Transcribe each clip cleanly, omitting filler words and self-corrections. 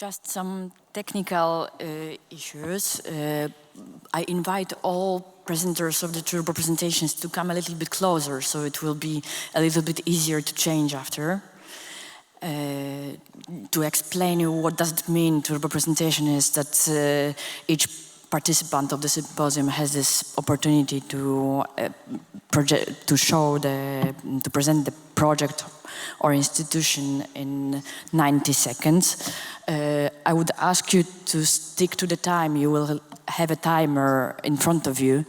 Just some technical issues. I invite all presenters of the two presentations to come a little bit closer, so it will be a little bit easier to change after. To explain you what does it mean to representation is that each participant of the symposium has this opportunity to present the project or institution in 90 seconds. I would ask you to stick to the time. You will have a timer in front of you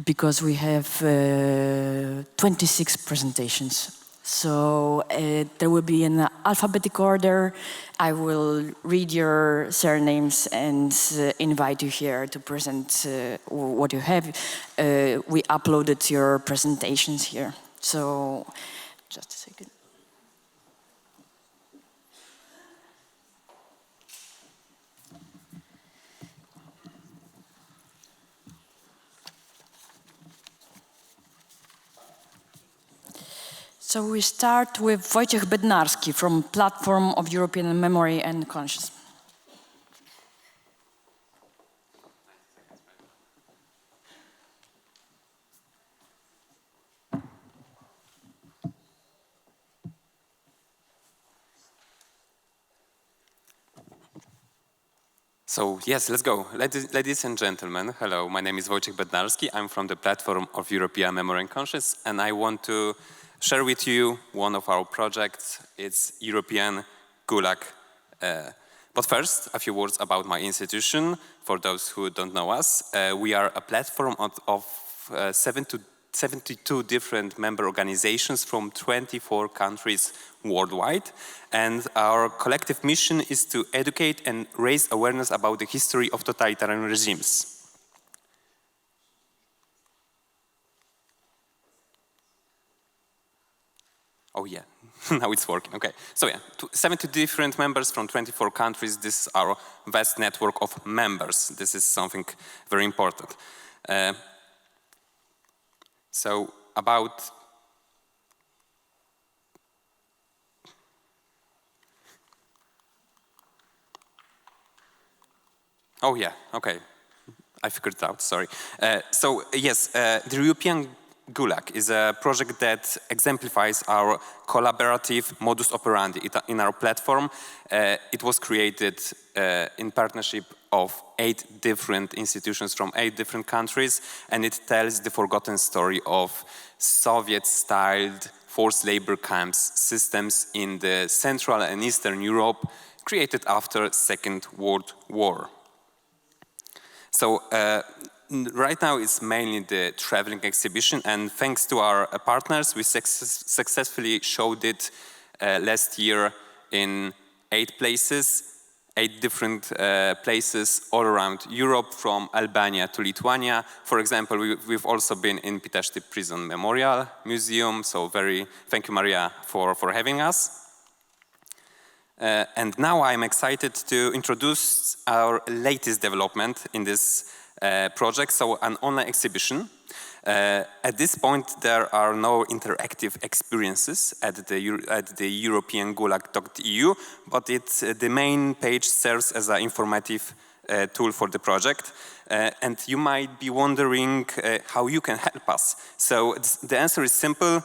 because we have 26 presentations. So there will be an alphabetic order. I will read your surnames and invite you here to present what you have. We uploaded your presentations here. So just a second. So we start with Wojciech Bednarski from Platform of European Memory and Consciousness. So yes, let's go. Ladies and gentlemen, hello, my name is Wojciech Bednarski. I'm from the Platform of European Memory and Consciousness, and I want to share with you one of our projects. It's European Gulag. But first, a few words about my institution. For those who don't know us, we are a platform of 72 different member organizations from 24 countries worldwide. And our collective mission is to educate and raise awareness about the history of totalitarian regimes. Oh yeah, now it's working, okay. So yeah, 70 different members from 24 countries. This is our vast network of members. This is something very important. So about... Oh yeah, okay. I figured it out, sorry. So yes, the European Gulag is a project that exemplifies our collaborative modus operandi in our platform. It was created in partnership of 8 different institutions from 8 different countries, and it tells the forgotten story of Soviet-styled forced labor camps systems in the Central and Eastern Europe created after Second World War. So right now it's mainly the traveling exhibition, and thanks to our partners, we successfully showed it last year in 8 places, 8 different places all around Europe, from Albania to Lithuania. For example, we've also been in Pitești Prison Memorial Museum, so thank you, Maria, for having us. And now I'm excited to introduce our latest development in this project, so an online exhibition. At this point, there are no interactive experiences at the European Gulag.eu, but the main page serves as an informative tool for the project. And you might be wondering how you can help us. So the answer is simple.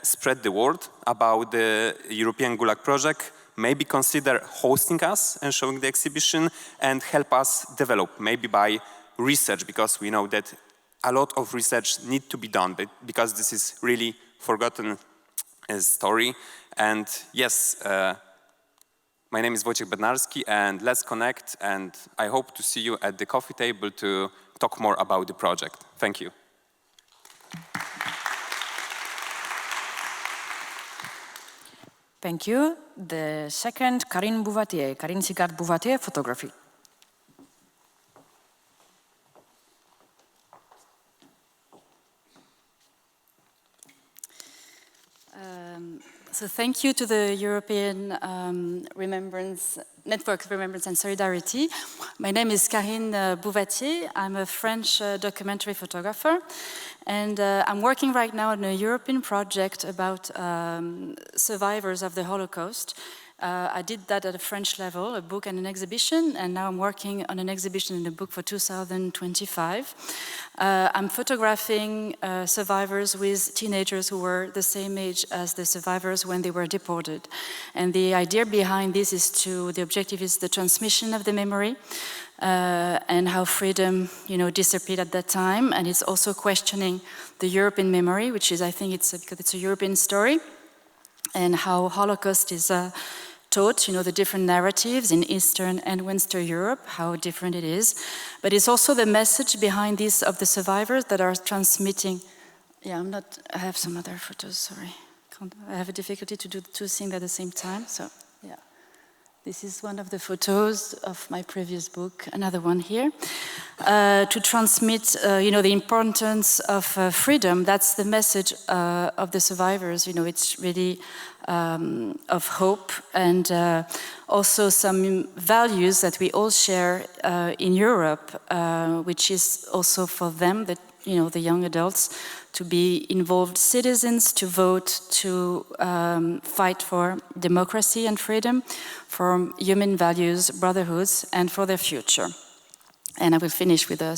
Spread the word about the European Gulag project. Maybe consider hosting us and showing the exhibition, and help us develop, maybe by research, because we know that a lot of research needs to be done, because this is really forgotten story. And yes, my name is Wojciech Bednarski, and let's connect, and I hope to see you at the coffee table to talk more about the project. Thank you. Thank you. The second, Karine Bouvatier. Karine Sigard-Bouvatier, photography. So thank you to the European Network of Remembrance and Solidarity. My name is Karine Bouvatier. I'm a French documentary photographer, and I'm working right now on a European project about survivors of the Holocaust. I did that at a French level, a book and an exhibition, and now I'm working on an exhibition and a book for 2025. I'm photographing survivors with teenagers who were the same age as the survivors when they were deported. And the idea behind this is the objective is the transmission of the memory and how freedom, disappeared at that time. And it's also questioning the European memory, which is, I think because it's a European story, and how Holocaust is taught, the different narratives in Eastern and Western Europe, how different it is. But it's also the message behind this of the survivors that are transmitting. Yeah, I have some other photos, sorry. I have a difficulty to do two things at the same time, so yeah. This is one of the photos of my previous book, another one here. To transmit, the importance of freedom, that's the message of the survivors. It's really of hope and also some values that we all share in Europe, which is also for them, that the young adults, to be involved citizens, to vote, to fight for democracy and freedom, for human values, brotherhoods, and for their future. And I will finish with a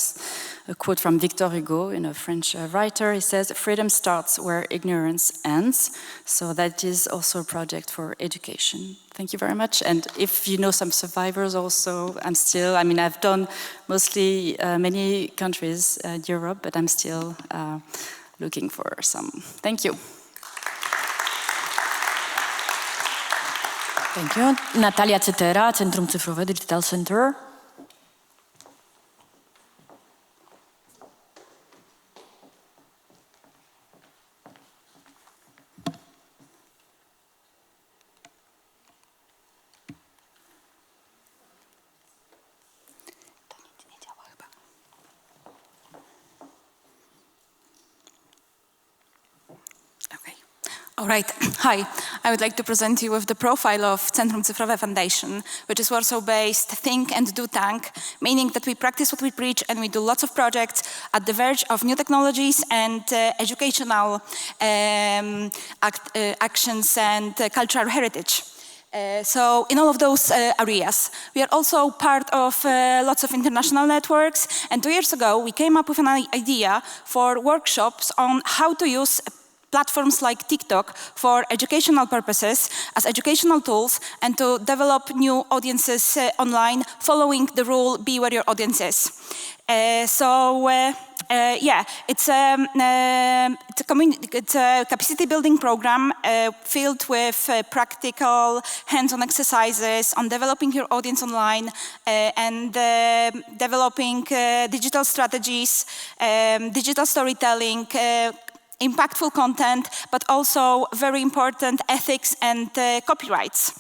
quote from Victor Hugo, a French writer. He says, "Freedom starts where ignorance ends." So that is also a project for education. Thank you very much. And if you know some survivors also, I've done mostly many countries in Europe, but I'm still looking for some. Thank you. Thank you. Natalia Cytera, Centrum Cyfrowe Digital Center. All right. Hi. I would like to present you with the profile of Centrum Cyfrowe Foundation, which is Warsaw-based think and do tank, meaning that we practice what we preach and we do lots of projects at the verge of new technologies and educational actions and cultural heritage. So in all of those areas, we are also part of lots of international networks. And 2 years ago, we came up with an idea for workshops on how to use platforms like TikTok for educational purposes, as educational tools, and to develop new audiences online, following the rule, be where your audience is. It's a capacity building program filled with practical hands-on exercises on developing your audience online and developing digital strategies, digital storytelling, impactful content, but also very important ethics and copyrights.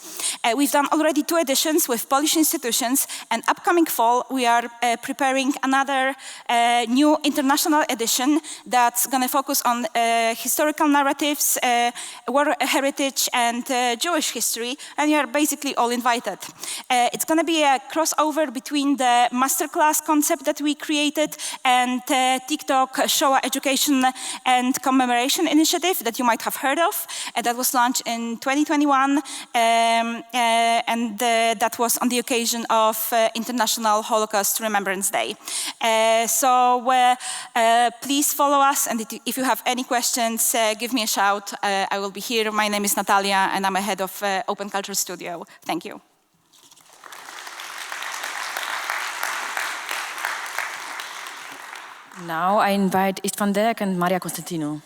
We've done already 2 editions with Polish institutions, and upcoming fall we are preparing another new international edition that's going to focus on historical narratives, war heritage, and Jewish history, and you are basically all invited. It's going to be a crossover between the masterclass concept that we created and TikTok Shoah Education and Commemoration Initiative that you might have heard of. That was launched in 2021, and that was on the occasion of International Holocaust Remembrance Day. Please follow us, and if you have any questions, give me a shout. I will be here. My name is Natalia, and I'm a head of Open Culture Studio. Thank you. Now I invite Istvan Dek and Maria Constantinou.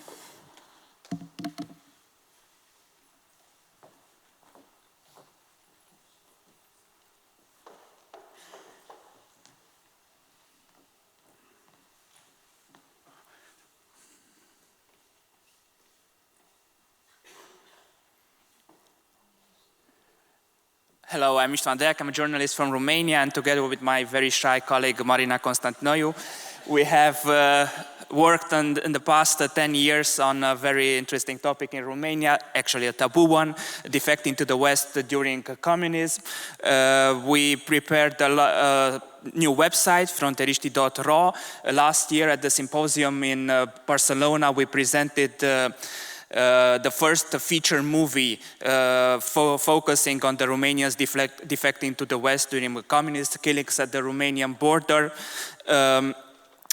Hello, I'm Istvan Dek. I'm a journalist from Romania, and together with my very shy colleague Marina Constantinou, we have worked in the past 10 years on a very interesting topic in Romania, actually a taboo one, defecting to the West during communism. We prepared a new website, fronteriștii.ro. Last year at the symposium in Barcelona, we presented the first feature movie focusing on the Romanians defecting to the West during the communist killings at the Romanian border.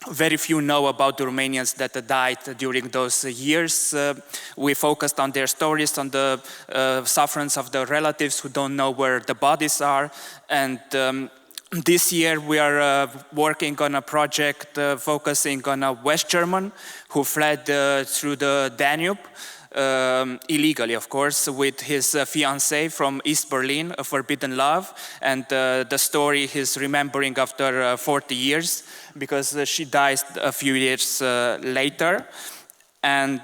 Very few know about the Romanians that died during those years. We focused on their stories, on the sufferance of the relatives who don't know where the bodies are. And this year we are working on a project focusing on a West German who fled through the Danube, illegally, of course, with his fiancée from East Berlin, A Forbidden Love, and the story he's remembering after 40 years, because she dies a few years later. And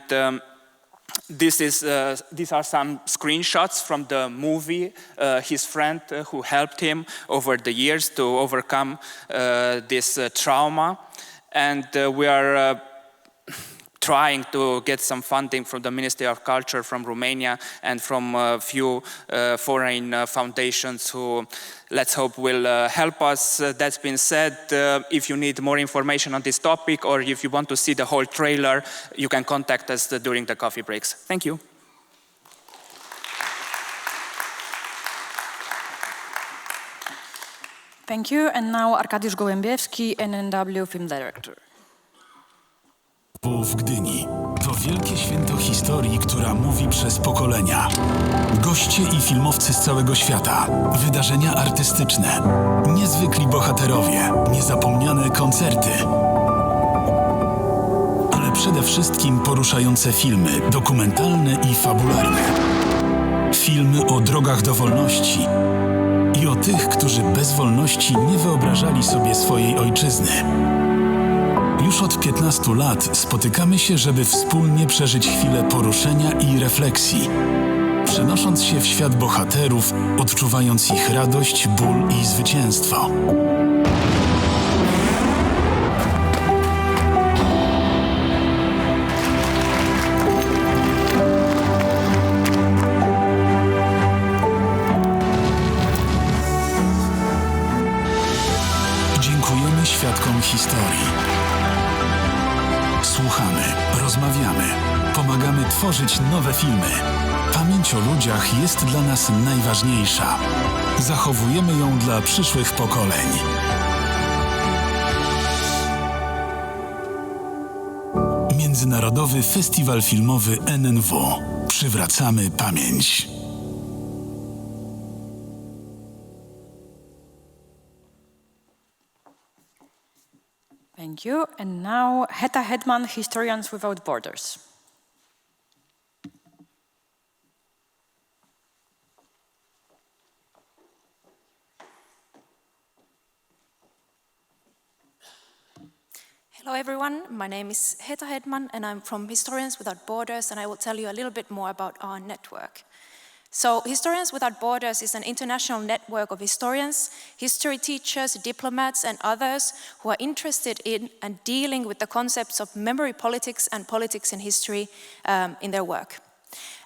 these are some screenshots from the movie. His friend who helped him over the years to overcome this trauma. And we are trying to get some funding from the Ministry of Culture from Romania and from a few foreign foundations who, let's hope, will help us. That's been said, if you need more information on this topic or if you want to see the whole trailer, you can contact us during the coffee breaks. Thank you. Thank you. And now Arkadiusz Gołębiewski, NNW Film Director. W Gdyni. To wielkie święto historii, która mówi przez pokolenia. Goście i filmowcy z całego świata. Wydarzenia artystyczne. Niezwykli bohaterowie. Niezapomniane koncerty. Ale przede wszystkim poruszające filmy dokumentalne i fabularne. Filmy o drogach do wolności i o tych, którzy bez wolności nie wyobrażali sobie swojej ojczyzny. Już od 15 lat spotykamy się, żeby wspólnie przeżyć chwilę poruszenia i refleksji. Przenosząc się w świat bohaterów, odczuwając ich radość, ból i zwycięstwo. Dziękujemy świadkom historii. Słuchamy, rozmawiamy, pomagamy tworzyć nowe filmy. Pamięć o ludziach jest dla nas najważniejsza. Zachowujemy ją dla przyszłych pokoleń. Międzynarodowy Festiwal Filmowy NNW. Przywracamy pamięć. Thank you. And now Heta Hedman, Historians Without Borders. Hello everyone, my name is Heta Hedman and I'm from Historians Without Borders, and I will tell you a little bit more about our network. So Historians Without Borders is an international network of historians, history teachers, diplomats and others who are interested in and dealing with the concepts of memory politics and politics in history in their work.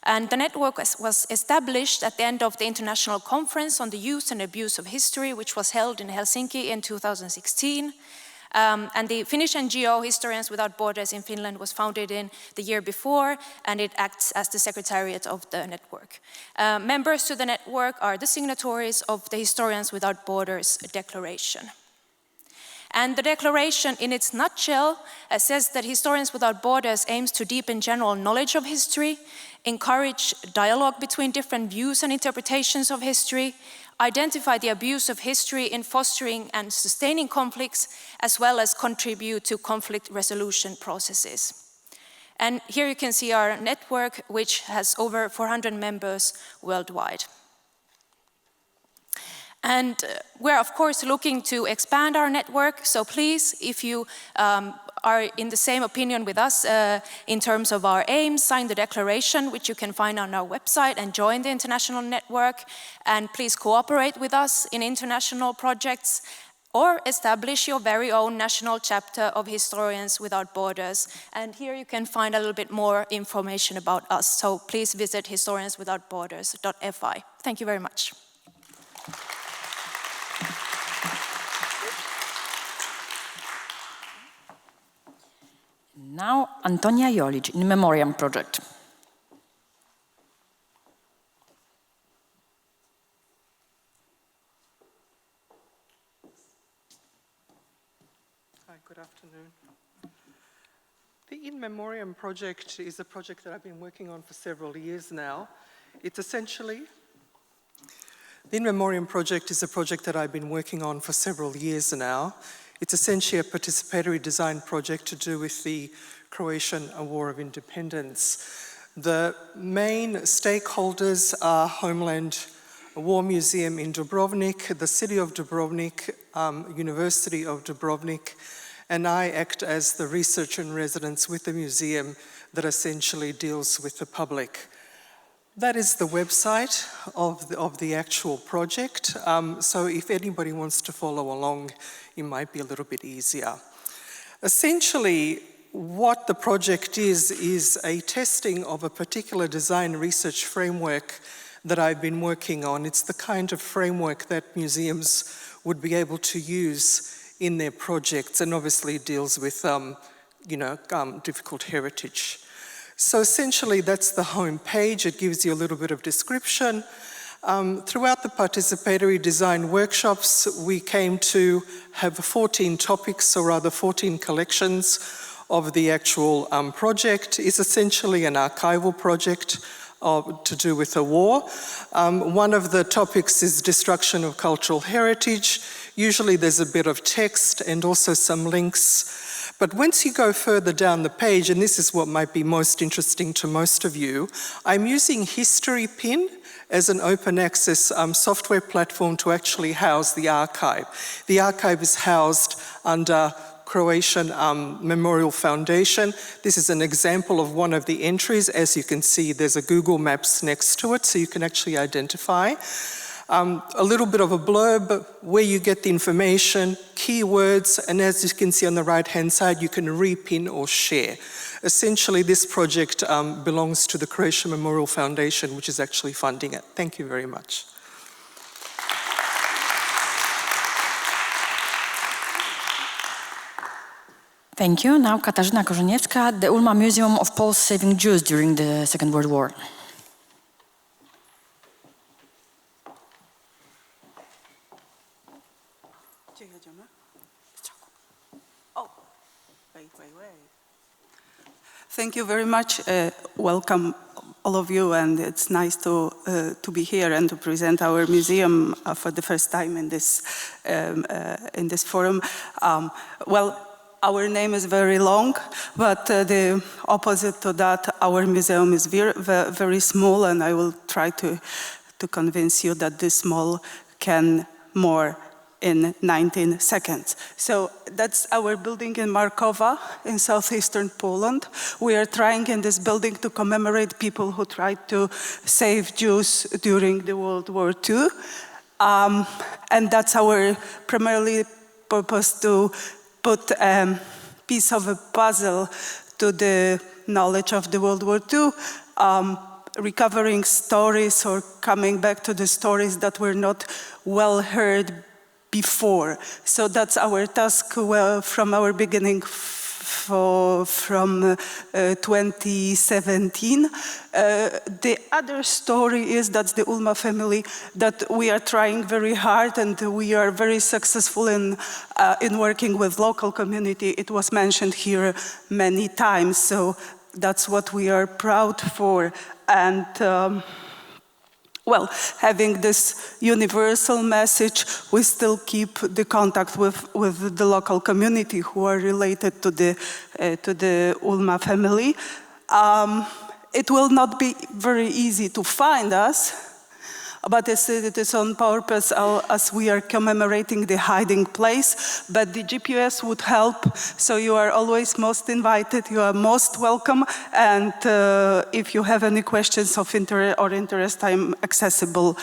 And the network was established at the end of the International Conference on the Use and Abuse of History, which was held in Helsinki in 2016. And the Finnish NGO Historians Without Borders in Finland was founded in the year before, and it acts as the secretariat of the network. Members to the network are the signatories of the Historians Without Borders Declaration. And the declaration, in its nutshell, says that Historians Without Borders aims to deepen general knowledge of history, encourage dialogue between different views and interpretations of history, identify the abuse of history in fostering and sustaining conflicts, as well as contribute to conflict resolution processes. And here you can see our network, which has over 400 members worldwide. And we're of course looking to expand our network, so please, if you are in the same opinion with us in terms of our aims, sign the declaration, which you can find on our website, and join the international network. And please cooperate with us in international projects, or establish your very own national chapter of Historians Without Borders. And here you can find a little bit more information about us. So please visit historianswithoutborders.fi. Thank you very much. Now, Antonia Jolic, In Memoriam Project. afternoon. The In Memoriam project is a project that I've been working on for several years now. It's essentially, the In Memoriam project is a project that I've been working on for several years now. It's essentially a participatory design project to do with the Croatian War of Independence. The main stakeholders are Homeland War Museum in Dubrovnik, the City of Dubrovnik, University of Dubrovnik, and I act as the researcher in residence with the museum that essentially deals with the public. That is the website of the actual project, so if anybody wants to follow along, it might be a little bit easier. Essentially, what the project is a testing of a particular design research framework that I've been working on. It's the kind of framework that museums would be able to use in their projects, and obviously deals with difficult heritage. So essentially that's the home page. It gives you a little bit of description. Throughout the participatory design workshops, we came to have 14 topics, or rather 14 collections of the actual project. It's essentially an archival project to do with the war. One of the topics is destruction of cultural heritage. Usually there's a bit of text and also some links. But once you go further down the page, and this is what might be most interesting to most of you, I'm using HistoryPin as an open access software platform to actually house the archive. The archive is housed under Croatian Memorial Foundation. This is an example of one of the entries. As you can see, there's a Google Maps next to it, so you can actually identify. A little bit of a blurb, where you get the information, keywords, and as you can see on the right-hand side, you can repin or share. Essentially, this project belongs to the Croatian Memorial Foundation, which is actually funding it. Thank you very much. Thank you. Now Katarzyna Korzeniewska, the Ulma Museum of Poles Saving Jews during the Second World War. Thank you very much. Welcome all of you, and it's nice to be here and to present our museum for the first time in this forum. Our name is very long, but the opposite to that, our museum is very small, and I will try to convince you that this small can more in 19 seconds. So that's our building in Markowa in southeastern Poland. We are trying in this building to commemorate people who tried to save Jews during the World War II. And that's our primarily purpose, to put a piece of a puzzle to the knowledge of the World War II, recovering stories or coming back to the stories that were not well heard before. So that's our task from our beginning from 2017. The other story is that the Ulma family, that we are trying very hard and we are very successful in working with local community. It was mentioned here many times, so that's what we are proud for. And having this universal message, we still keep the contact with the local community who are related to the Ulma family. It will not be very easy to find us, but it is on purpose as we are commemorating the hiding place. But the GPS would help, so you are always most invited, you are most welcome, and if you have any questions of interest, I'm accessible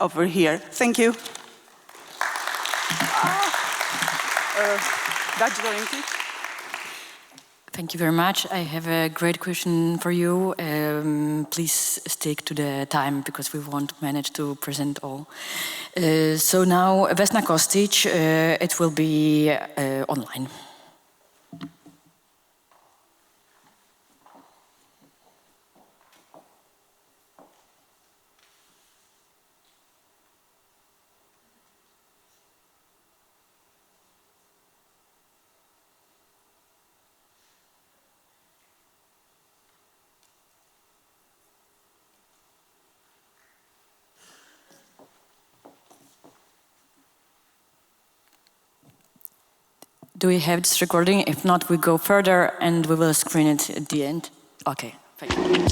over here. Thank you. Thank you very much. I have a great question for you. Please stick to the time because we won't manage to present all. So now, Vesna Kostic, it will be online. do we have this recording? If not, we go further and we will screen it at the end. Okay, thank you.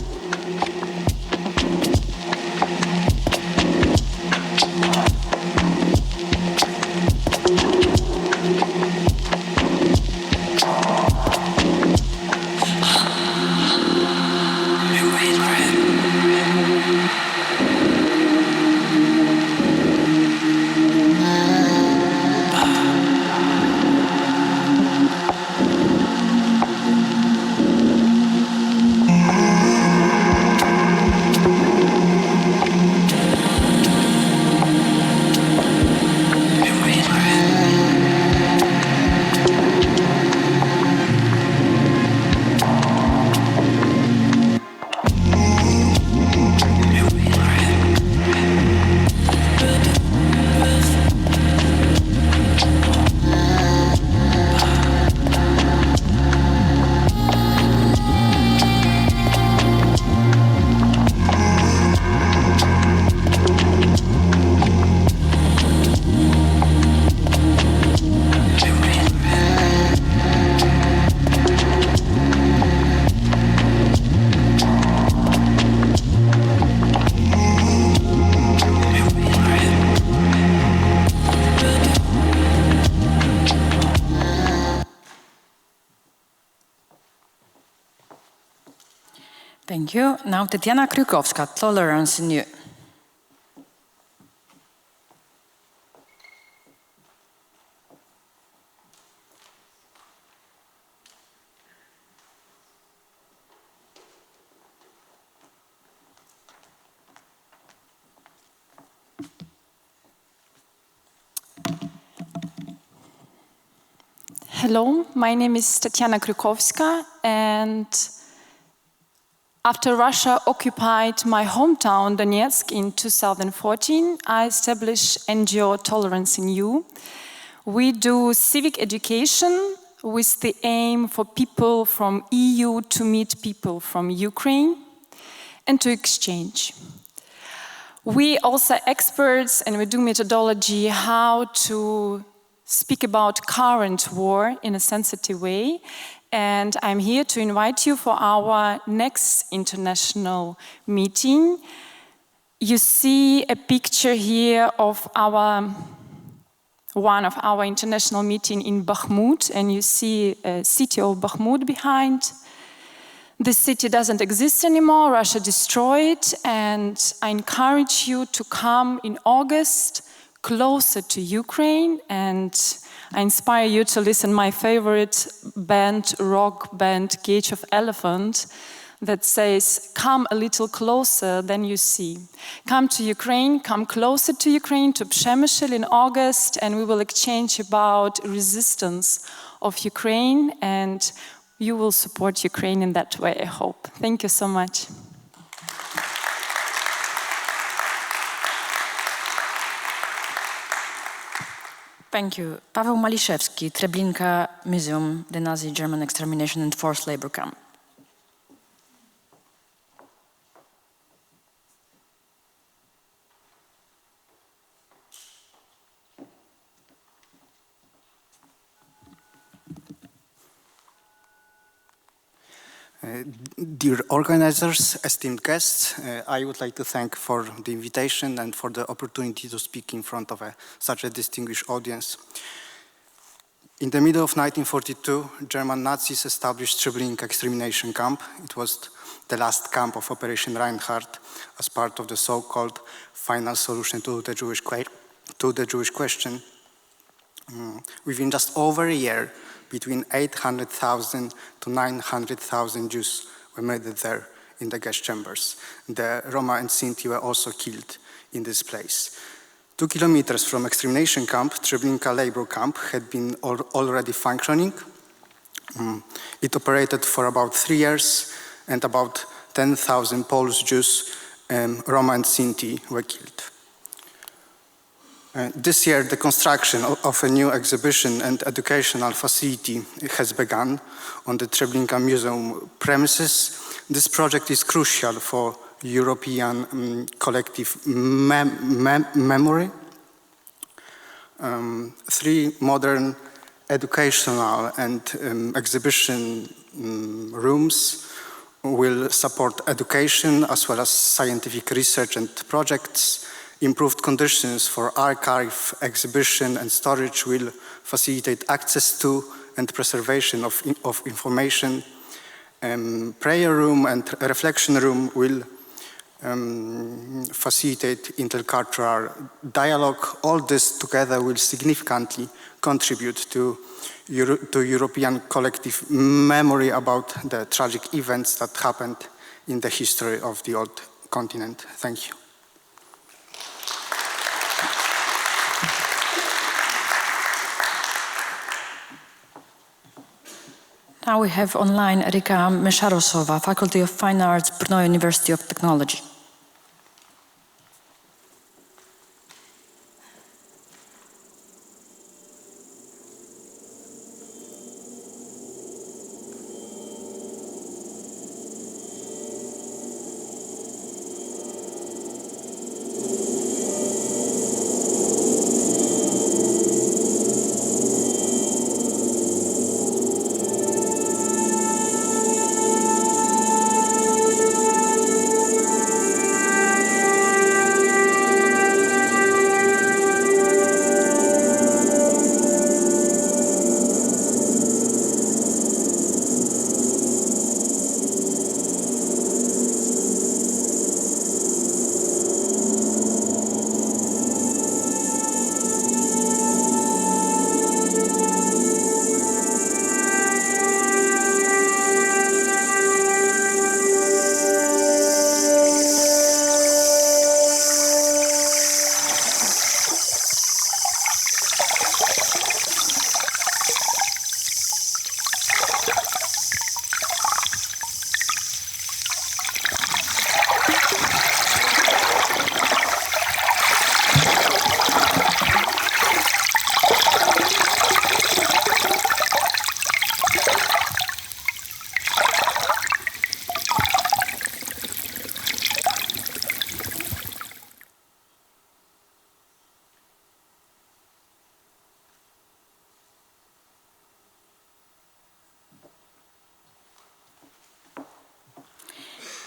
Thank you. Now Tatiana Krukowska, Tolerance in You. Hello, my name is Tatiana Krukowska, and after Russia occupied my hometown, Donetsk, in 2014, I established NGO Tolerance in You. We do civic education with the aim for people from EU to meet people from Ukraine and to exchange. We also experts and we do methodology how to speak about current war in a sensitive way. And I'm here to invite you for our next international meeting. You see a picture here of one of our international meeting in Bakhmut, and you see a city of Bakhmut behind. The city doesn't exist anymore, Russia destroyed, and I encourage you to come in August closer to Ukraine, and I inspire you to listen my favorite band, rock band, Cage of Elephant, that says, come a little closer than you see. Come to Ukraine, come closer to Ukraine, to Przemysl in August, and we will exchange about resistance of Ukraine, and you will support Ukraine in that way, I hope. Thank you so much. Thank you. Paweł Maliszewski, Treblinka Museum, the Nazi German extermination and forced labor camp. Dear organizers, esteemed guests, I would like to thank for the invitation and for the opportunity to speak in front of such a distinguished audience. In the middle of 1942, German Nazis established Treblinka extermination camp. It was the last camp of Operation Reinhardt as part of the so-called final solution to the Jewish question. Within just over a year, between 800,000 to 900,000 Jews were murdered there in the gas chambers. The Roma and Sinti were also killed in this place. 2 kilometers from extermination camp, Treblinka labor camp had been already functioning. It operated for about 3 years, and about 10,000 Polish Jews, Roma and Sinti were killed. This year, the construction of a new exhibition and educational facility has begun on the Treblinka Museum premises. This project is crucial for European collective memory. 3 modern educational and exhibition rooms will support education as well as scientific research and projects. Improved conditions for archive, exhibition and storage will facilitate access to and preservation of information. Prayer room and reflection room will facilitate intercultural dialogue. All this together will significantly contribute to European collective memory about the tragic events that happened in the history of the old continent. Thank you. Now we have online Erika Meszarosowa, Faculty of Fine Arts, Brno University of Technology.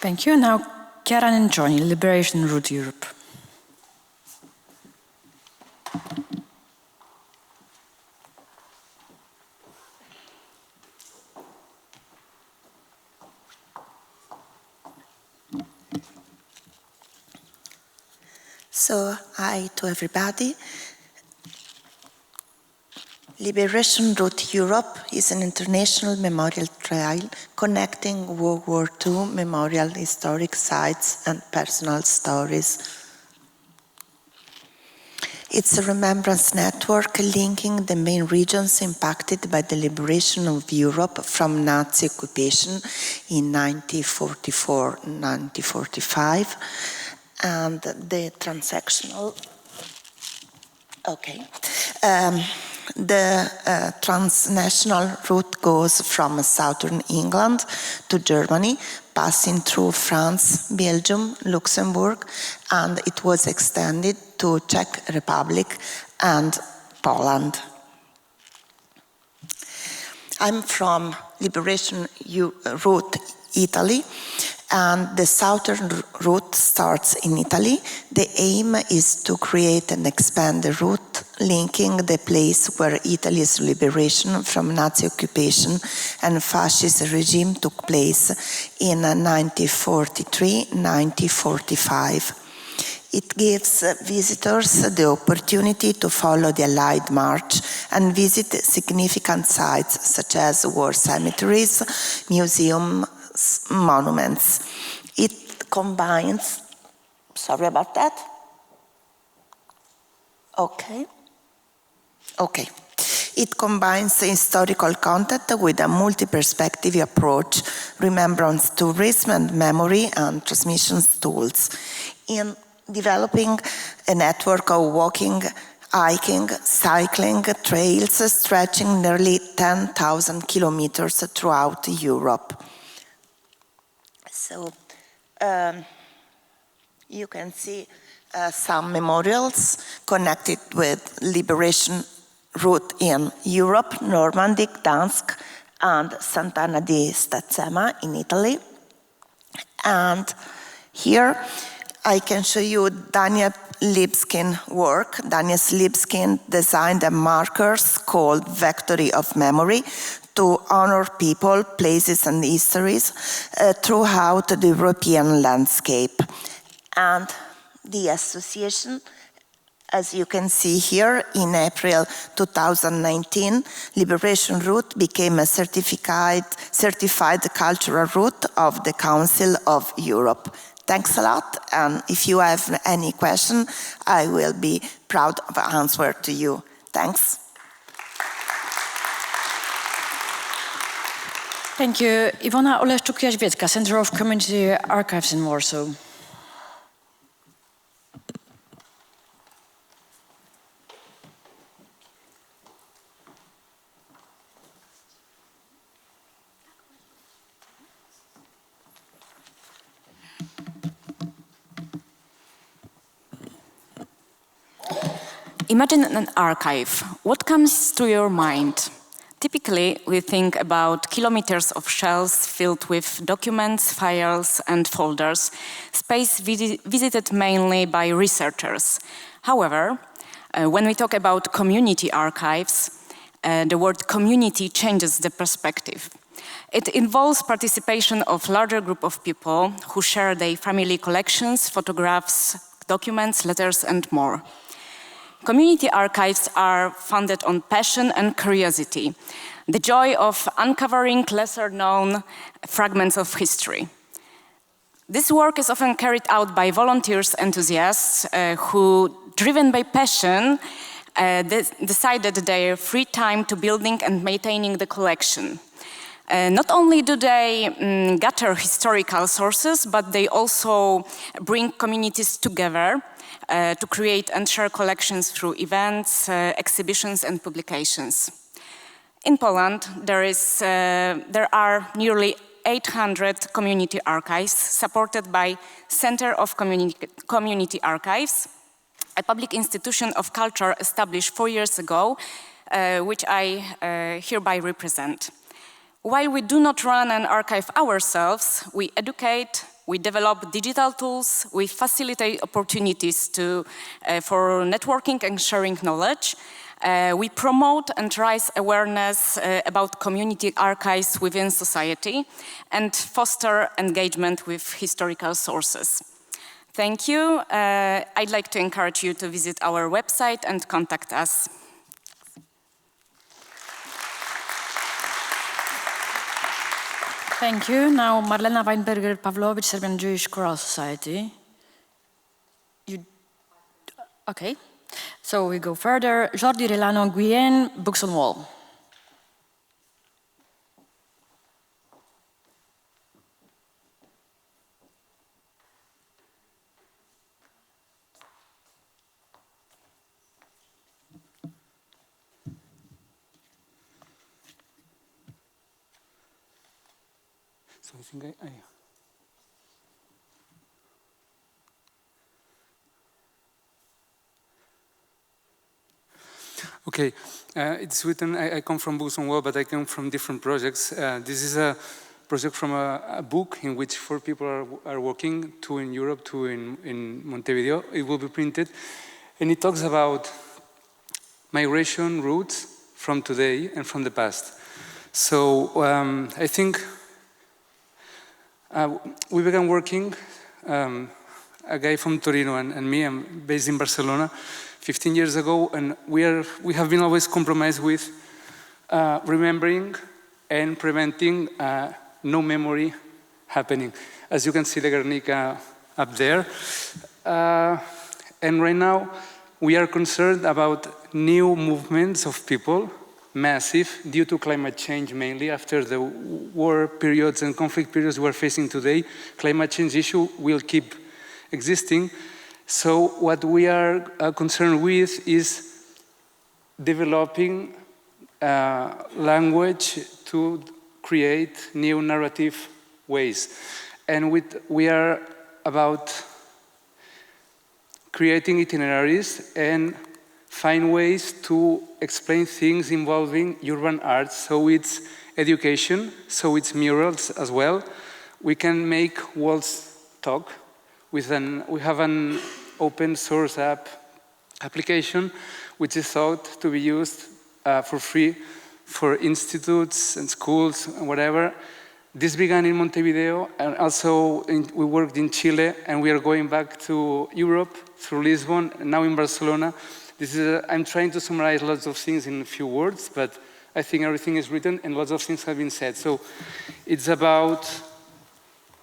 Thank you. Now, Kieran and Johnny, Liberation Route Europe. So, hi to everybody. Liberation Route Europe is an international memorial trail connecting World War II memorial historic sites and personal stories. It's a remembrance network linking the main regions impacted by the liberation of Europe from Nazi occupation in 1944-1945 and the transactional. The transnational route goes from southern England to Germany, passing through France, Belgium, Luxembourg, and it was extended to Czech Republic and Poland. I'm from Liberation Route Italy, and the southern route starts in Italy. The aim is to create and expand the route linking the place where Italy's liberation from Nazi occupation and fascist regime took place in 1943-1945. It gives visitors the opportunity to follow the Allied March and visit significant sites such as war cemeteries, museums, monuments. It combines, sorry about that. It combines historical content with a multi-perspective approach, remembrance tourism and memory and transmission tools. In developing a network of walking, hiking, cycling trails stretching nearly 10,000 kilometers throughout Europe. So you can see some memorials connected with Liberation route in Europe, Normandy, Gdansk, and Sant'Anna di Stazzema in Italy. And here I can show you Daniel Lipskin's work. Daniel Lipskin designed the markers called Vectory of Memory to honor people, places, and histories throughout the European landscape. And the association, as you can see here, in April 2019, Liberation Route became a certified cultural route of the Council of Europe. Thanks a lot, and if you have any question, I will be proud of answer to you. Thanks. Thank you. Iwona Oleszczuk-Jaźwiecka, Center of Community Archives in Warsaw. Imagine an archive. What comes to your mind? Typically, we think about kilometers of shelves filled with documents, files, and folders, space visited mainly by researchers. However, when we talk about community archives, the word community changes the perspective. It involves participation of larger group of people who share their family collections, photographs, documents, letters, and more. Community archives are founded on passion and curiosity, the joy of uncovering lesser-known fragments of history. This work is often carried out by volunteers, enthusiasts, who, driven by passion, decided their free time to building and maintaining the collection. Not only do they gather historical sources, but they also bring communities together to create and share collections through events, exhibitions, and publications. In Poland, there are nearly 800 community archives supported by Center of Community Archives, a public institution of culture established 4 years ago, which I hereby represent. While we do not run an archive ourselves, we educate, we develop digital tools, we facilitate opportunities for networking and sharing knowledge. We promote and raise awareness about community archives within society and foster engagement with historical sources. Thank you. I'd like to encourage you to visit our website and contact us. Thank you. Now, Marlena Weinberger-Pawlowicz, Serbian Jewish Choral Society. Okay. So we go further. Jordi Relano Guyen, Books on Wall. So I think Okay, it's written, I come from Books on Wall, but I come from different projects. This is a project from a book in which 4 people are working, 2 in Europe, 2 in Montevideo. It will be printed, and it talks about migration routes from today and from the past. So I think we began working, a guy from Torino and me, I'm based in Barcelona, 15 years ago, and we have been always compromised with remembering and preventing no memory happening. As you can see, the Guernica up there. And right now, we are concerned about new movements of people, massive, due to climate change mainly, after the war periods and conflict periods we're facing today. Climate change issue will keep existing. So what we are concerned with is developing language to create new narrative ways. And we are about creating itineraries and find ways to explain things involving urban art. So it's education, so it's murals as well. We can make walls talk. We have an open source application which is thought to be used for free for institutes and schools and whatever. This began in Montevideo, and also we worked in Chile, and we are going back to Europe through Lisbon, and now in Barcelona. I'm trying to summarize lots of things in a few words, but I think everything is written and lots of things have been said. So it's about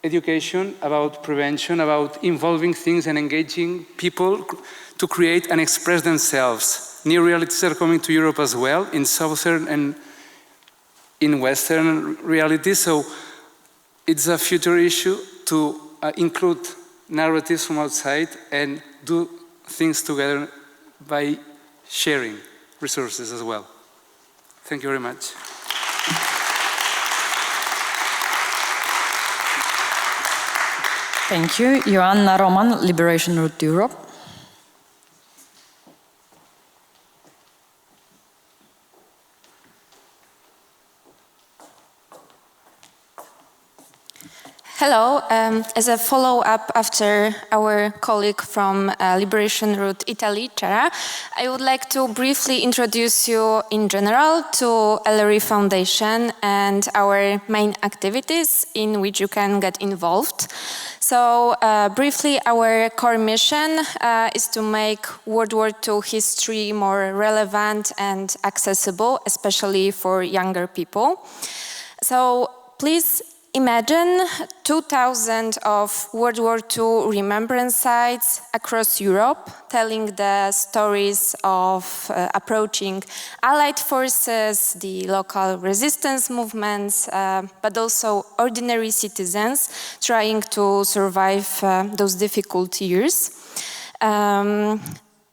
education, about prevention, about involving things and engaging people to create and express themselves. New realities are coming to Europe as well, in Southern and in Western realities. So it's a future issue to include narratives from outside and do things together by sharing resources as well. Thank you very much. Thank you. Joanna Roman, Liberation Route Europe. Hello. As a follow-up after our colleague from Liberation Route Italy, Chiara, I would like to briefly introduce you in general to LRE Foundation and our main activities in which you can get involved. So briefly, our core mission is to make World War II history more relevant and accessible, especially for younger people. So please imagine 2,000 of World War II remembrance sites across Europe, telling the stories of approaching Allied forces, the local resistance movements, but also ordinary citizens trying to survive those difficult years.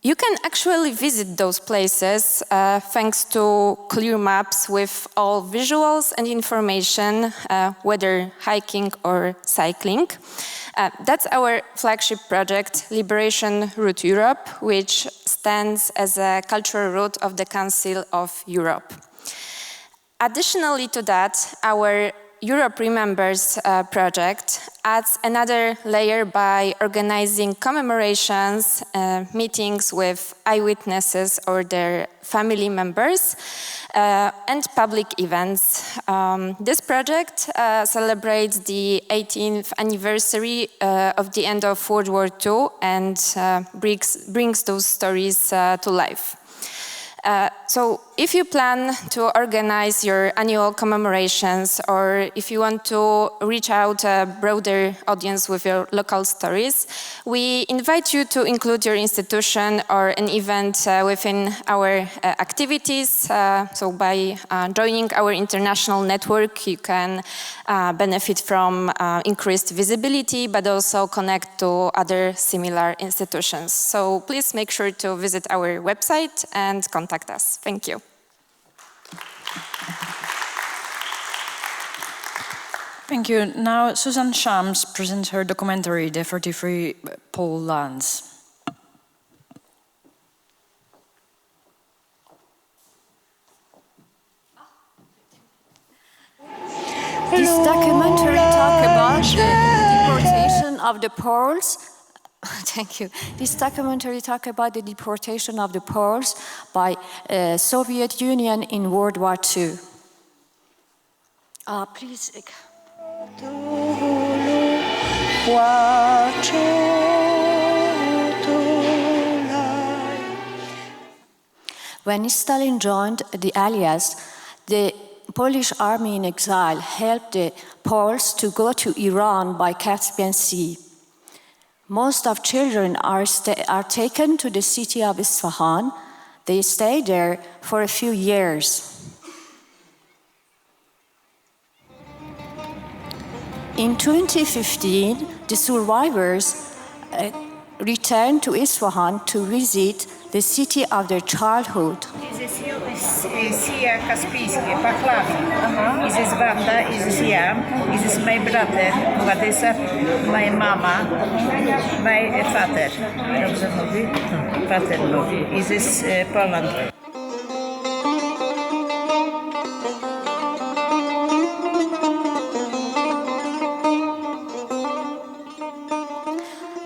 You can actually visit those places thanks to clear maps with all visuals and information, whether hiking or cycling. That's our flagship project, Liberation Route Europe, which stands as a cultural route of the Council of Europe. Additionally to that, our Europe Remembers project adds another layer by organizing commemorations, meetings with eyewitnesses or their family members, and public events. This project celebrates the 18th anniversary of the end of World War II and brings those stories to life. So if you plan to organize your annual commemorations, or if you want to reach out a broader audience with your local stories, we invite you to include your institution or an event within our activities. So by joining our international network, you can benefit from increased visibility, but also connect to other similar institutions. So please make sure to visit our website and contact us. Thank you. Thank you. Now Susan Shams presents her documentary, The 33 Pole Lands. This documentary talks about the deportation of the Poles. Thank you. This documentary talks about the deportation of the Poles by Soviet Union in World War II. Please. When Stalin joined the Allies, the Polish army in exile helped the Poles to go to Iran by Caspian Sea. Most of children are taken to the city of Isfahan. They stay there for a few years. In 2015, the survivors returned to Isfahan to visit the city of their childhood. is Sia Kaspijski, Pahlavi. This is Vanda, this is Jan, this is my brother, Władysław, my mama, my father. Dobrze mówi? Father mówi. This is Poland.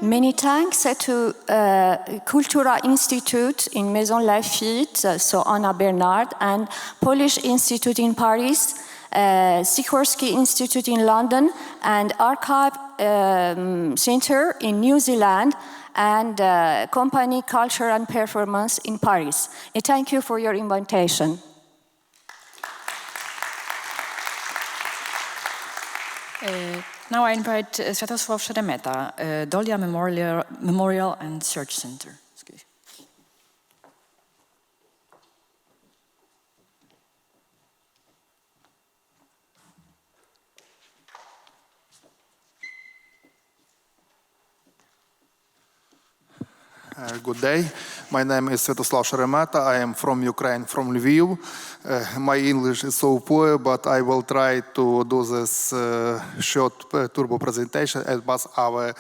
Many thanks to Cultura Institute in Maison Lafitte, so Anna Bernard, and Polish Institute in Paris, Sikorsky Institute in London, and Archive Center in New Zealand, and Company Culture and Performance in Paris. And thank you for your invitation. Now I invite Swiatosław Szeremeta, Dolia Memorial and Search Center. Good day. My name is Swiatosław Szeremeta. I am from Ukraine, from Lviv. My English is so poor, but I will try to do this short turbo presentation about our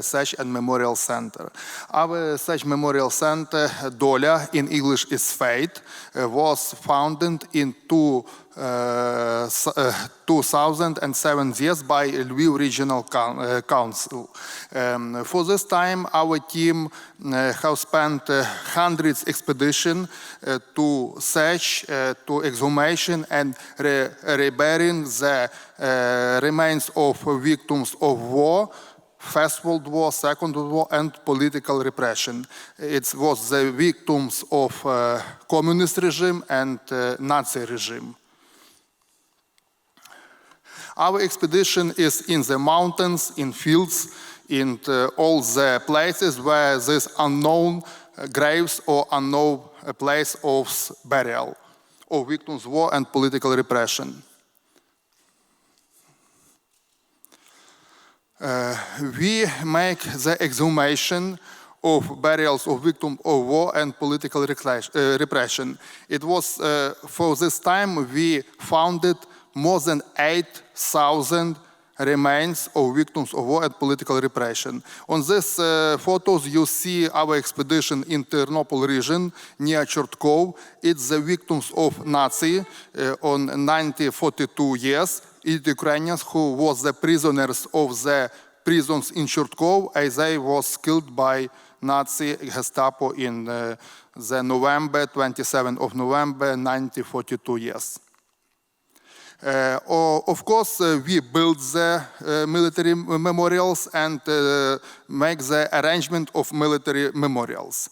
Search and Memorial Center. Our Search Memorial Center, Dolia, in English is Fate, was founded in 2007 by Lviv Regional Council. For this time, our team have spent hundreds of expeditions to search, to exhumation and reburying the remains of victims of war, First World War, Second World War, and political repression. It was the victims of communist regime and Nazi regime. Our expedition is in the mountains, in fields, in all the places where there's unknown graves or unknown place of burial of victims of war and political repression. We make the exhumation of burials of victims of war and political repression. It was for this time we founded more than 8,000 remains of victims of war and political repression. On these photos you see our expedition in Ternopil region near Chertkov. It's the victims of Nazi on 1942 years. It's Ukrainians who was the prisoners of the prisons in Chertkov as they was killed by Nazi Gestapo in the November, 27th of November 1942 years. Of course, we build the military memorials and make the arrangement of military memorials.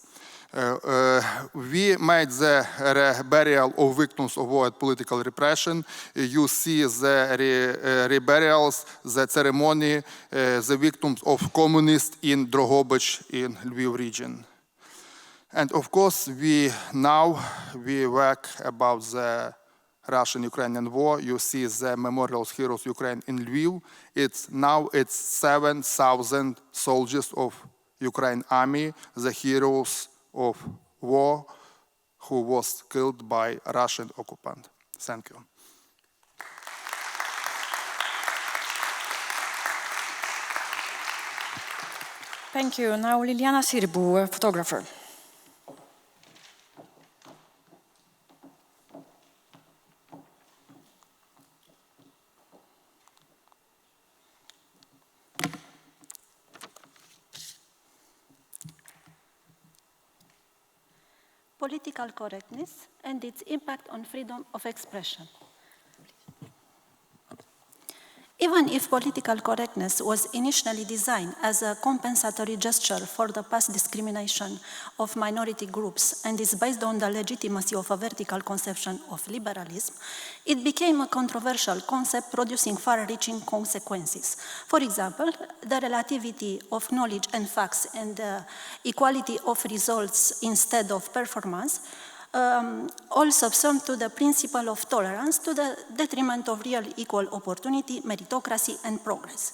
We made the burial of victims of war and political repression. You see the burials, the ceremony, the victims of communists in Drohobych in Lviv region. And of course, we work about the Russian-Ukrainian war. You see the memorials Heroes Ukraine in Lviv. It's 7,000 soldiers of Ukraine army, the heroes of war who was killed by Russian occupant. Thank you. Thank you. Now Liliana Sirbu, a photographer. Political correctness and its impact on freedom of expression. Even if political correctness was initially designed as a compensatory gesture for the past discrimination of minority groups and is based on the legitimacy of a vertical conception of liberalism, it became a controversial concept producing far-reaching consequences. For example, the relativity of knowledge and facts and the equality of results instead of performance all subsumed to the principle of tolerance to the detriment of real equal opportunity, meritocracy, and progress.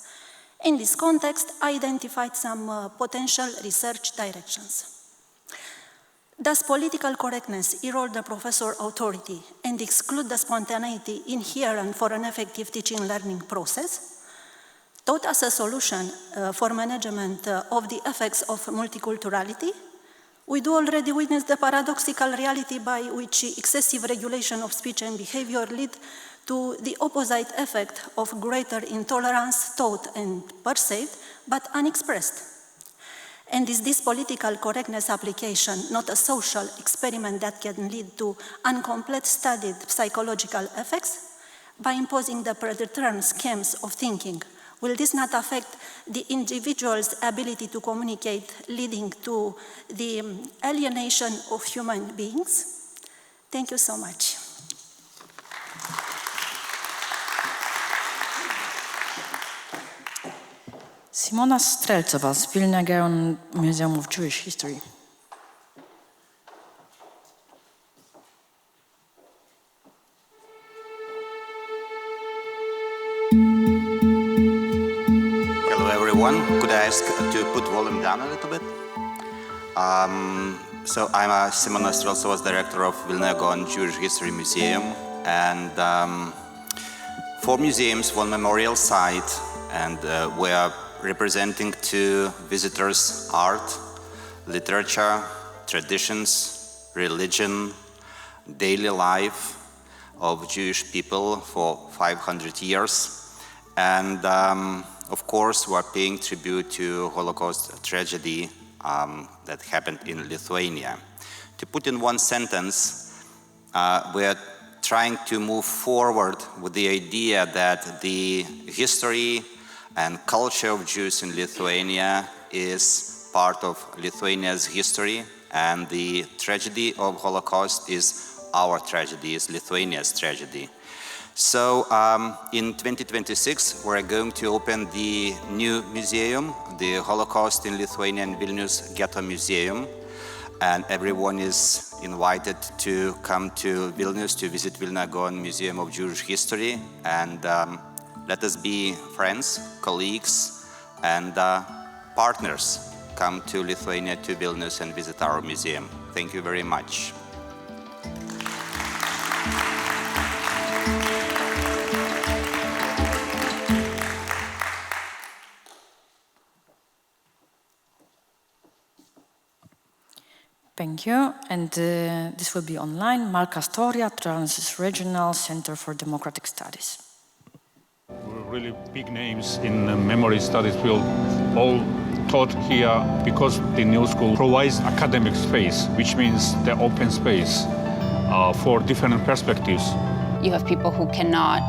In this context, I identified some potential research directions. Does political correctness erode the professor authority and exclude the spontaneity inherent for an effective teaching learning process? Taught as a solution for management of the effects of multiculturality, we do already witness the paradoxical reality by which excessive regulation of speech and behavior lead to the opposite effect of greater intolerance taught and perceived, but unexpressed. And is this political correctness application not a social experiment that can lead to incomplete studied psychological effects? By imposing the predetermined schemes of thinking, will this not affect the individual's ability to communicate, leading to the alienation of human beings? Thank you so much. Simona Strelcowa z Vilnius Museum of Jewish History. Hello everyone, could I ask to put volume down a little bit? So I'm Simona Strelcowa, director of Vilnius Jewish History Museum, and 4 museums, 1 memorial site, and we are representing to visitors art, literature, traditions, religion, daily life of Jewish people for 500 years. And of course, we are paying tribute to Holocaust tragedy that happened in Lithuania. To put in one sentence, we are trying to move forward with the idea that the history and culture of Jews in Lithuania is part of Lithuania's history, and the tragedy of Holocaust is our tragedy, is Lithuania's tragedy. So in 2026, we're going to open the new museum, the Holocaust in Lithuania and Vilnius Ghetto Museum, and everyone is invited to come to Vilnius to visit Vilnius Museum of Jewish History, and let us be friends, colleagues, and partners. Come to Lithuania, to Vilnius, and visit our museum. Thank you very much. Thank you. And this will be online. Malka Storia, Trans-Regional Center for Democratic Studies. Really big names in memory studies field, all taught here because the new school provides academic space, which means the open space for different perspectives. You have people who cannot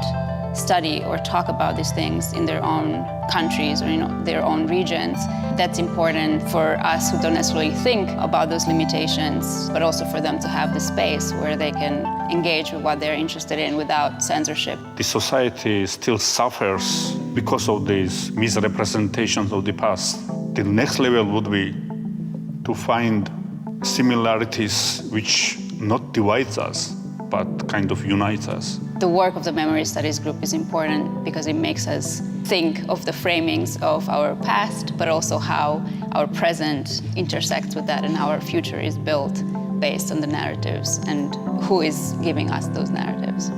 study or talk about these things in their own countries or in their own regions. That's important for us who don't necessarily think about those limitations, but also for them to have the space where they can engage with what they're interested in without censorship. The society still suffers because of these misrepresentations of the past. The next level would be to find similarities which not divides us, but kind of unites us. The work of the Memory Studies Group is important because it makes us think of the framings of our past, but also how our present intersects with that and how our future is built based on the narratives and who is giving us those narratives.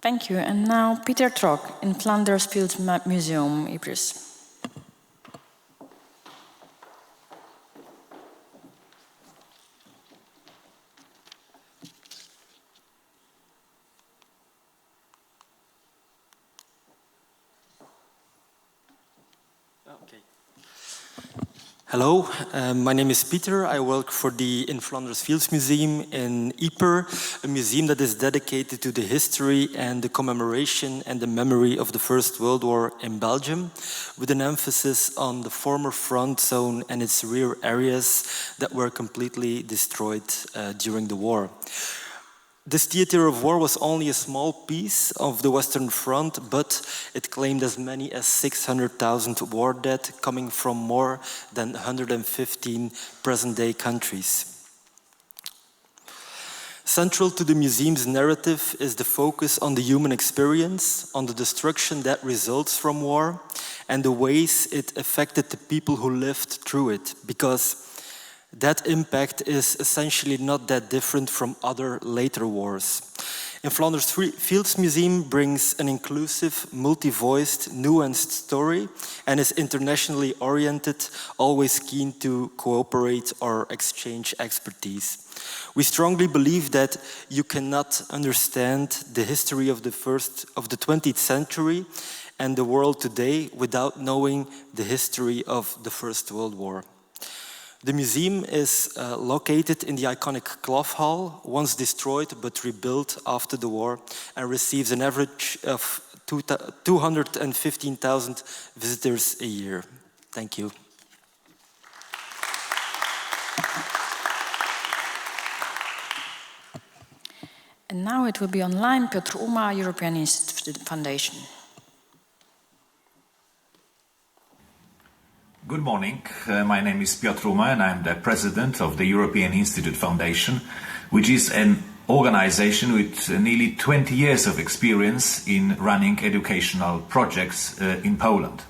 Thank you. And now Peter Trok in Flanders Field Museum, Ypres. Hello, my name is Peter. I work for the In Flanders Fields Museum in Ypres, a museum that is dedicated to the history and the commemoration and the memory of the First World War in Belgium, with an emphasis on the former front zone and its rear areas that were completely destroyed during the war. This theater of war was only a small piece of the Western Front, but it claimed as many as 600,000 war dead coming from more than 115 present-day countries. Central to the museum's narrative is the focus on the human experience, on the destruction that results from war, and the ways it affected the people who lived through it, because that impact is essentially not that different from other later wars. In Flanders Fields Museum brings an inclusive, multi-voiced, nuanced story and is internationally oriented, always keen to cooperate or exchange expertise. We strongly believe that you cannot understand the history of the 20th century and the world today without knowing the history of the First World War. The museum is located in the iconic Clough Hall, once destroyed but rebuilt after the war, and receives an average of 215,000 visitors a year. Thank you. And now it will be online, Piotr Uma, European Institute Foundation. Good morning. My name is Piotr Uma and I'm the president of the European Institute Foundation, which is an organization with nearly 20 years of experience in running educational projects in Poland.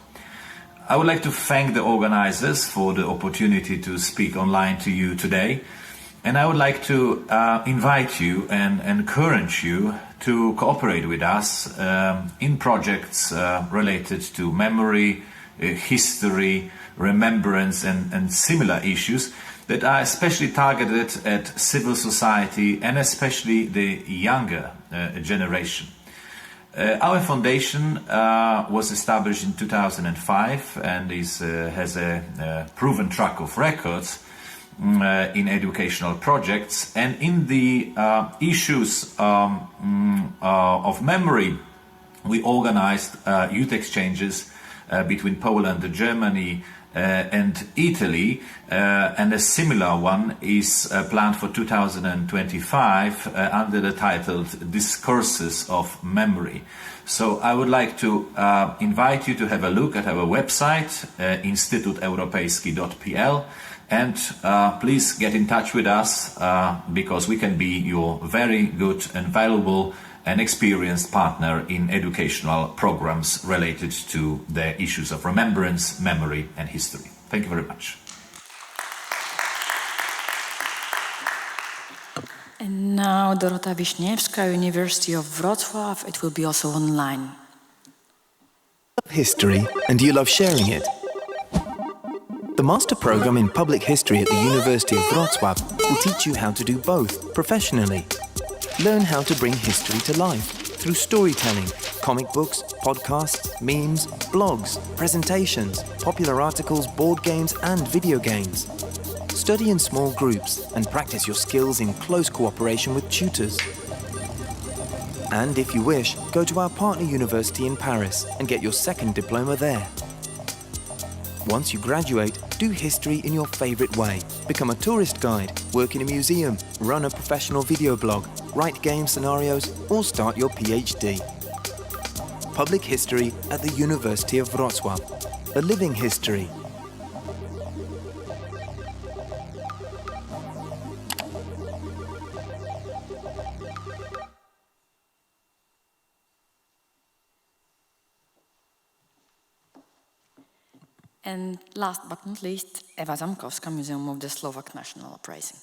I would like to thank the organizers for the opportunity to speak online to you today. And I would like to invite you and encourage you to cooperate with us in projects related to memory, history, remembrance and similar issues that are especially targeted at civil society and especially the younger generation. Our foundation was established in 2005 and has a proven track of records in educational projects, and in the issues of memory we organized youth exchanges between Poland, Germany and Italy, and a similar one is planned for 2025 under the title Discourses of Memory. So I would like to invite you to have a look at our website, instytuteuropejski.pl, and please get in touch with us because we can be your very good and valuable and experienced partner in educational programs related to the issues of remembrance, memory and history. Thank you very much. And now Dorota Wiśniewska, University of Wrocław. It will be also online. History, and you love sharing it. The master program in public history at the University of Wrocław will teach you how to do both professionally. Learn how to bring history to life through storytelling, comic books, podcasts, memes, blogs, presentations, popular articles, board games and video games. Study in small groups and practice your skills in close cooperation with tutors. And if you wish, go to our partner university in Paris and get your second diploma there. Once you graduate, do history in your favorite way. Become a tourist guide, work in a museum, run a professional video blog, write game scenarios, or start your PhD. Public history at the University of Wrocław. A living history. And last but not least, Ewa Zamkowska, Museum of the Slovak National Uprising.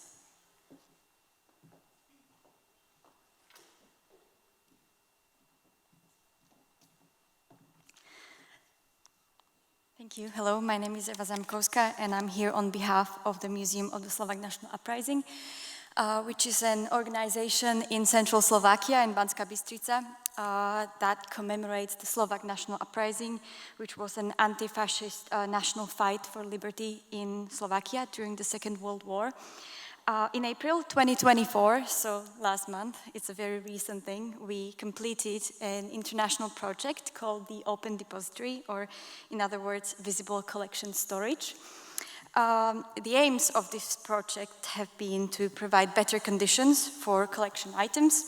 Thank you. Hello, my name is Ewa Zamkowska and I'm here on behalf of the Museum of the Slovak National Uprising, which is an organization in central Slovakia in Banská Bystrica that commemorates the Slovak National Uprising, which was an anti-fascist national fight for liberty in Slovakia during the Second World War. In April 2024, so last month, it's a very recent thing, we completed an international project called the Open Depository, or in other words, Visible Collection Storage. The aims of this project have been to provide better conditions for collection items,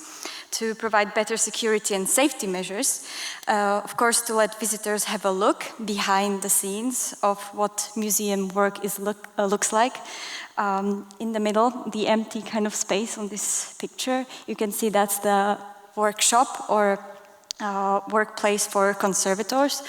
to provide better security and safety measures, of course to let visitors have a look behind the scenes of what museum work looks like. In the middle, the empty kind of space on this picture, you can see that's the workshop or workplace for conservators.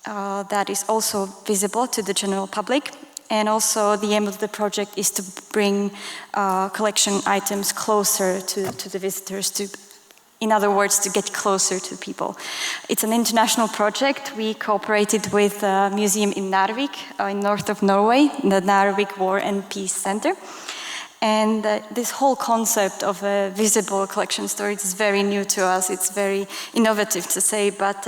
That is also visible to the general public. And also the aim of the project is to bring collection items closer to the visitors, in other words, to get closer to people. It's an international project. We cooperated with a museum in Narvik, in north of Norway, the Narvik War and Peace Center. And this whole concept of a visible collection storage is very new to us. It's very innovative to say, but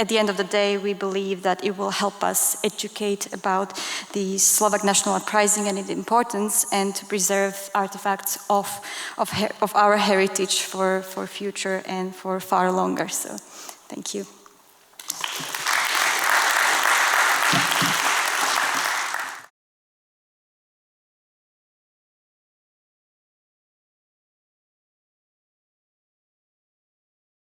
at the end of the day, we believe that it will help us educate about the Slovak national uprising and its importance, and to preserve artifacts of our heritage for future and for far longer. So, thank you.